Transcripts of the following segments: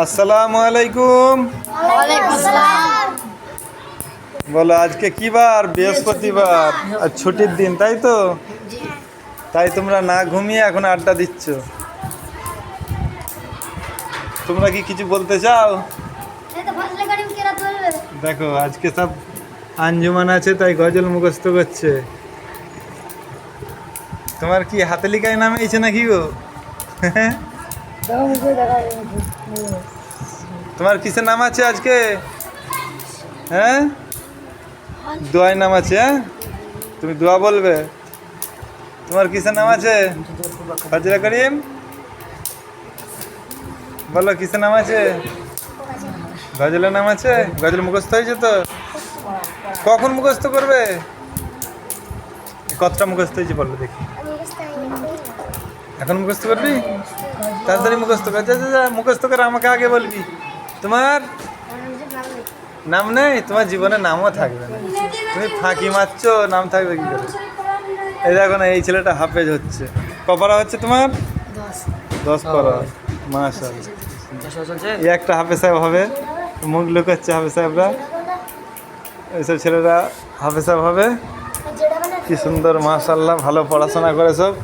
আসসালামু আলাইকুম। বলো আজকে কি বার? বৃহস্পতিবার, আর ছুটির দিন, তাই তো? তাই তোমরা না ঘুমিয়ে এখন আড্ডা দিচ্ছ। তোমরা কি কিছু বলতে চাও? দেখো আজকে সব আঞ্জুমান আছে তাই গজল মুখস্থ করছে। তোমার কি হাতে লিখায় নাম এইছে নাকি গো? তোমার কিসের নাম আছে আজকে? হ্যাঁ, দোয়ায় নাম আছে। হ্যাঁ, তুমি দোয়া বলবে। তোমার কিসের নাম আছে? ফাজরা করিম, বলো কিসের নাম আছে? গজলের নাম আছে। গজল মুখস্থ হয়েছে তো? কখন মুখস্থ করবে? কতটা মুখস্থ হয়েছে বলো দেখি। এখন মুখস্থ করবি? তাড়াতাড়ি মুখস্থ কর। যা মুখস্থ করে আমাকে আগে বলবি। তোমার নাম নেই? তোমার জীবনে নামও থাকবে না। তুমি ফাঁকি মারছো, নাম থাকবে কি করে? এই দেখো না, এই ছেলেটা হাফেজ হচ্ছে। কপারা হচ্ছে তোমার 10 পারা। মাশাআল্লাহ, এই একটা হাফেজ সাহেব হবে। মুখ লুকাচ্ছে হাফেজ সাহেবরা। এইসব ছেলেরা হাফেজ সাহেব হবে। কি সুন্দর, মাশাআল্লাহ, ভালো পড়াশোনা করে সব।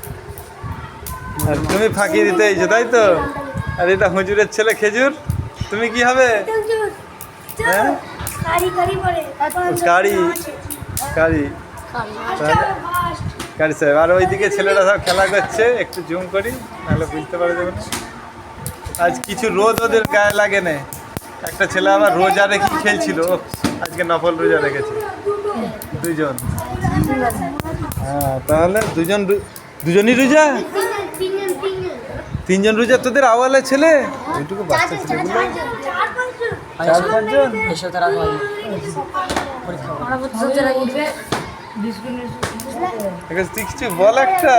আর তুমি ফাঁকি দিতে এইছো, তাই তো? আর এটা হুজুরের ছেলে খেজুর। তুমি কি হবে? হ্যাঁ, কারি কারি কারি সাহেব। আর ওইদিকে ছেলেরা সব খেলা করছে। একটু জুম করি, নাহলে বুঝতে পারা যাবে না। আজ কিছু রোদ ওদের গায়ে লাগে না। একটা ছেলে আবার রোজা রেখে খেলছিল। আজকে নফল রোজা রেখেছে দুজন। হ্যাঁ, তাহলে দুজনই রোজা? তিনজন রোজা তোদের আওয়ালে ছেলে? ওইটুকু বাচ্চা ছেলেগুলো 4-5 জন। তুই কিছু বল একটা।